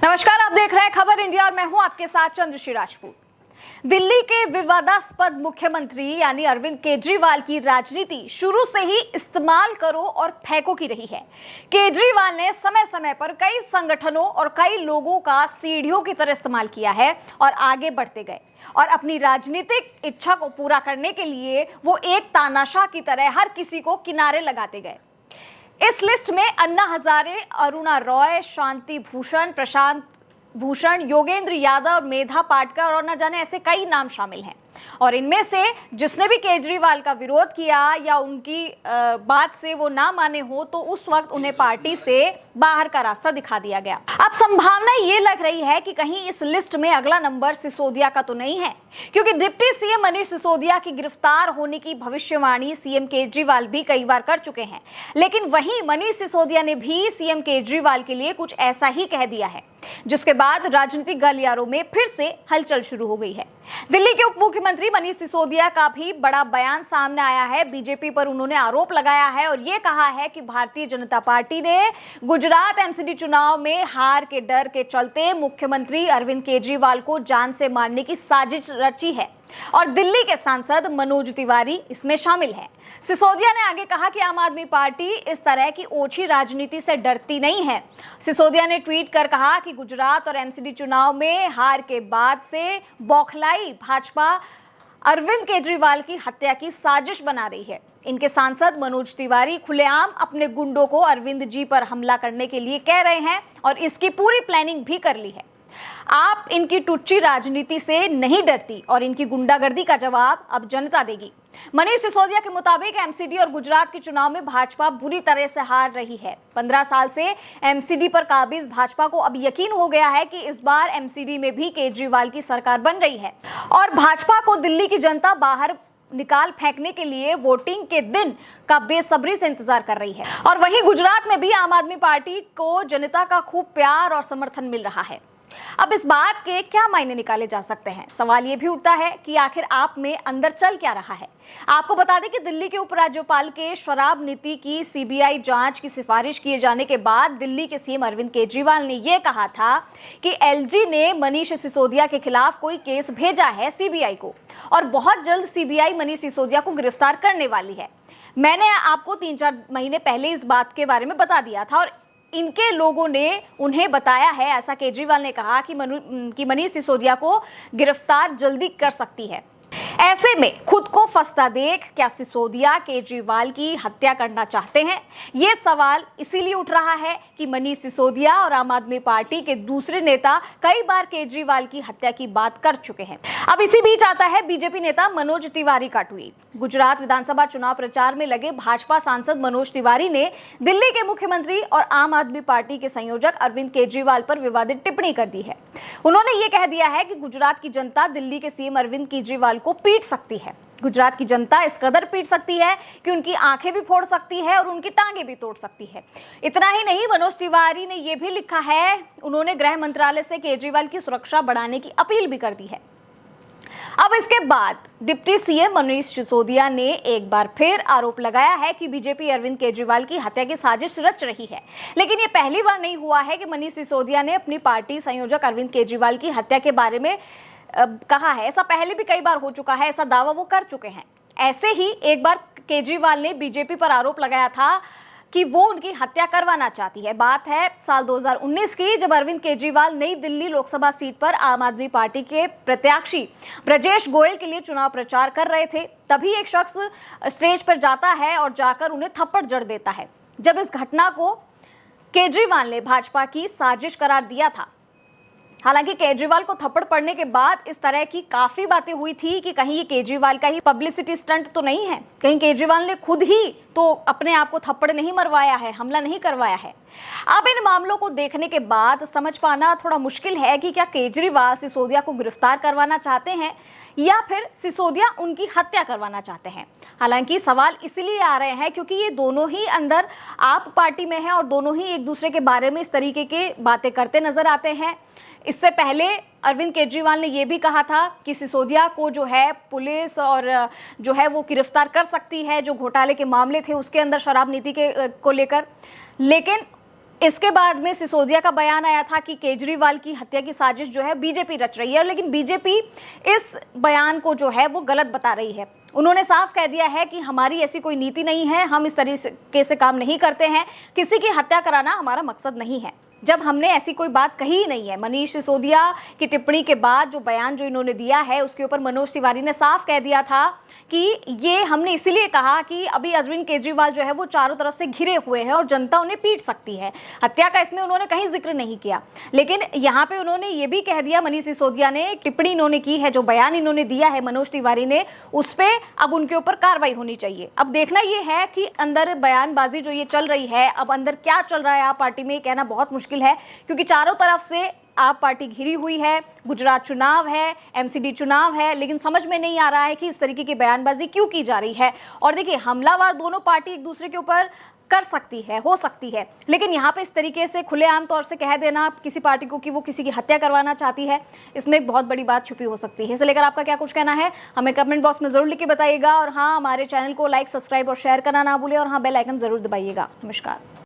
नमस्कार, आप देख रहे हैं खबर इंडिया और मैं हूं आपके साथ चंद्रश्री राजपूत। दिल्ली के विवादास्पद मुख्यमंत्री यानी अरविंद केजरीवाल की राजनीति शुरू से ही इस्तेमाल करो और फेंको की रही है। केजरीवाल ने समय समय पर कई संगठनों और कई लोगों का सीढ़ियों की तरह इस्तेमाल किया है और आगे बढ़ते गए और अपनी राजनीतिक इच्छा को पूरा करने के लिए वो एक तानाशाह की तरह हर किसी को किनारे लगाते गए। इस लिस्ट में अन्ना हजारे, अरुणा रॉय, शांति भूषण, प्रशांत भूषण, योगेंद्र यादव, मेधा पाटकर और न जाने ऐसे कई नाम शामिल हैं। और इनमें से जिसने भी केजरीवाल का विरोध किया या उनकी बात से वो ना माने हो तो उस वक्त उन्हें पार्टी से बाहर का रास्ता दिखा दिया गया। अब संभावना ये लग रही है कि कहीं इस लिस्ट में अगला नंबर सिसोदिया का तो नहीं है, क्योंकि डिप्टी सीएम मनीष सिसोदिया की गिरफ्तार होने की भविष्यवाणी सीएम केजरीवाल भी कई बार कर चुके हैं। लेकिन वहीं मनीष सिसोदिया ने भी सीएम केजरीवाल के लिए कुछ ऐसा ही कह दिया है, जिसके बाद राजनीतिक गलियारों में फिर से हलचल शुरू हो गई है। दिल्ली के उप मुख्यमंत्री मनीष सिसोदिया का भी बड़ा बयान सामने आया है। बीजेपी पर उन्होंने आरोप लगाया है और ये कहा है कि भारतीय जनता पार्टी ने गुजरात एमसीडी चुनाव में हार के डर के चलते मुख्यमंत्री अरविंद केजरीवाल को जान से मारने की साजिश रची है और दिल्ली के सांसद मनोज तिवारी इसमें शामिल है। सिसोदिया ने आगे कहा कि आम आदमी पार्टी इस तरह की ओछी राजनीति से डरती नहीं है। सिसोदिया ने ट्वीट कर कहा कि गुजरात और एमसीडी चुनाव में हार के बाद से बौखलाई भाजपा अरविंद केजरीवाल की हत्या की साजिश बना रही है। इनके सांसद मनोज तिवारी खुलेआम अपने गुंडों को अरविंद जी पर हमला करने के लिए कह रहे हैं और इसकी पूरी प्लानिंग भी कर ली है। आप इनकी टुच्ची राजनीति से नहीं डरती और इनकी गुंडागर्दी का जवाब अब जनता देगी। मनीष सिसोदिया के मुताबिक एमसीडी और गुजरात के चुनाव में भाजपा बुरी तरह से हार रही है। 15 साल से एमसीडी पर काबिज भाजपा को अब यकीन हो गया है कि इस बार एमसीडी में भी केजरीवाल की सरकार बन रही है और भाजपा को दिल्ली की जनता बाहर निकाल फेंकने के लिए वोटिंग के दिन का बेसब्री से इंतजार कर रही है। और वहीं गुजरात में भी आम आदमी पार्टी को जनता का खूब प्यार और समर्थन मिल रहा है। अब इस बात के क्या मायने निकाले जा सकते हैं? सवाल ये भी उठता है कि आखिर आप में अंदर चल क्या रहा है। आपको बता दें कि दिल्ली के उपराज्यपाल के शराब नीति की सीबीआई जांच की सिफारिश किए जाने के बाद दिल्ली के सीएम अरविंद केजरीवाल ने यह कहा था कि एलजी ने मनीष सिसोदिया के खिलाफ कोई केस भेजा है सीबीआई को और बहुत जल्द सीबीआई मनीष सिसोदिया को गिरफ्तार करने वाली है। मैंने आपको 3-4 महीने पहले इस बात के बारे में बता दिया था और इनके लोगों ने उन्हें बताया है। ऐसा केजरीवाल ने कहा कि मनीष सिसोदिया को गिरफ्तार जल्दी कर सकती है। ऐसे में खुद को फंसता देख क्या सिसोदिया केजरीवाल की हत्या करना चाहते हैं? ये सवाल इसीलिए उठ रहा है कि मनीष सिसोदिया और आम आदमी पार्टी के दूसरे नेता कई बार केजरीवाल की हत्या की बात कर चुके हैं। अब इसी बीच आता है बीजेपी नेता मनोज तिवारी का ट्वीट। गुजरात विधानसभा चुनाव प्रचार में लगे भाजपा सांसद मनोज तिवारी ने दिल्ली के मुख्यमंत्री और आम आदमी पार्टी के संयोजक अरविंद केजरीवाल पर विवादित टिप्पणी कर दी है। उन्होंने ये कह दिया है कि गुजरात की जनता दिल्ली के सीएम अरविंद केजरीवाल को पीट सकती है। गुजरात की जनता इस कदर पीट सकती है कि उनकी आंखें भी फोड़ सकती है और उनकी टांगें भी तोड़ सकती है। इतना ही नहीं, मनोज तिवारी ने यह भी लिखा है, उन्होंने गृह मंत्रालय से केजरीवाल की सुरक्षा बढ़ाने की अपील भी कर दी है। अब इसके बाद डिप्टी सीएम मनीष सिसोदिया ने एक बार फिर आरोप लगाया है कि बीजेपी अरविंद केजरीवाल की हत्या की साजिश रच रही है। लेकिन ये पहली बार नहीं हुआ है कि मनीष सिसोदिया ने अपनी पार्टी संयोजक अरविंद केजरीवाल की हत्या के बारे में कहा है। ऐसा पहले भी कई बार हो चुका है, ऐसा दावा वो कर चुके हैं। ऐसे ही एक बार केजरीवाल ने बीजेपी पर आरोप लगाया था कि वो उनकी हत्या करवाना चाहती है। बात है साल 2019 की, जब अरविंद केजरीवाल नई दिल्ली लोकसभा सीट पर आम आदमी पार्टी के प्रत्याशी ब्रजेश गोयल के लिए चुनाव प्रचार कर रहे थे। तभी एक शख्स स्टेज पर जाता है और जाकर उन्हें थप्पड़ जड़ देता है। जब इस घटना को केजरीवाल ने भाजपा की साजिश करार दिया था। हालांकि केजरीवाल को थप्पड़ पड़ने के बाद इस तरह की काफी बातें हुई थी कि कहीं ये केजरीवाल का ही पब्लिसिटी स्टंट तो नहीं है, कहीं केजरीवाल ने खुद ही तो अपने आप को थप्पड़ नहीं मरवाया है, हमला नहीं करवाया है। अब इन मामलों को देखने के बाद समझ पाना थोड़ा मुश्किल है कि क्या केजरीवाल सिसोदिया को गिरफ्तार करवाना चाहते हैं या फिर सिसोदिया उनकी हत्या करवाना चाहते हैं। हालांकि सवाल इसलिए आ रहे हैं क्योंकि ये दोनों ही अंदर आप पार्टी में हैं और दोनों ही एक दूसरे के बारे में इस तरीके के बातें करते नजर आते हैं। इससे पहले अरविंद केजरीवाल ने यह भी कहा था कि सिसोदिया को जो है पुलिस और जो है वो गिरफ्तार कर सकती है, जो घोटाले के मामले थे उसके अंदर शराब नीति के को लेकर। लेकिन इसके बाद में सिसोदिया का बयान आया था कि केजरीवाल की हत्या की साजिश जो है बीजेपी रच रही है, लेकिन बीजेपी इस बयान को जो है वो गलत बता रही है। उन्होंने साफ कह दिया है कि हमारी ऐसी कोई नीति नहीं है, हम इस तरीके से काम नहीं करते हैं, किसी की हत्या कराना हमारा मकसद नहीं है। जब हमने ऐसी कोई बात कही ही नहीं है। मनीष सिसोदिया की टिप्पणी के बाद जो बयान जो इन्होंने दिया है उसके ऊपर मनोज तिवारी ने साफ कह दिया था कि ये हमने इसीलिए कहा कि अभी अरविंद केजरीवाल जो है वो चारों तरफ से घिरे हुए हैं और जनता उन्हें पीट सकती है। हत्या का इसमें उन्होंने कहीं जिक्र नहीं किया, लेकिन यहाँ पे उन्होंने ये भी कह दिया, मनीष सिसोदिया ने टिप्पणी इन्होंने की है, जो बयान इन्होंने दिया है मनोज तिवारी ने, उस पर अब उनके ऊपर कार्रवाई होनी चाहिए। अब देखना ये है कि अंदर बयानबाजी जो ये चल रही है, अब अंदर क्या चल रहा है आप पार्टी में कहना बहुत मुश्किल है, क्योंकि चारों तरफ से आप पार्टी घिरी हुई है। गुजरात चुनाव है, एमसीडी चुनाव है, लेकिन समझ में नहीं आ रहा है कि इस तरीके की बयानबाजी क्यों की जा रही है। और देखिए, हमलावर दोनों पार्टी एक दूसरे के ऊपर कर सकती है, हो सकती है, लेकिन यहाँ पे इस तरीके से खुलेआम तौर से कह देना किसी पार्टी को कि वो किसी की हत्या करवाना चाहती है, इसमें एक बहुत बड़ी बात छुपी हो सकती है। इसे लेकर आपका क्या कुछ कहना है, हमें कमेंट बॉक्स में जरूर लिख के बताइएगा। और हाँ, हमारे चैनल को लाइक, सब्सक्राइब और शेयर करना ना भूलिए, और हाँ, बेल आइकन जरूर दबाइएगा। नमस्कार।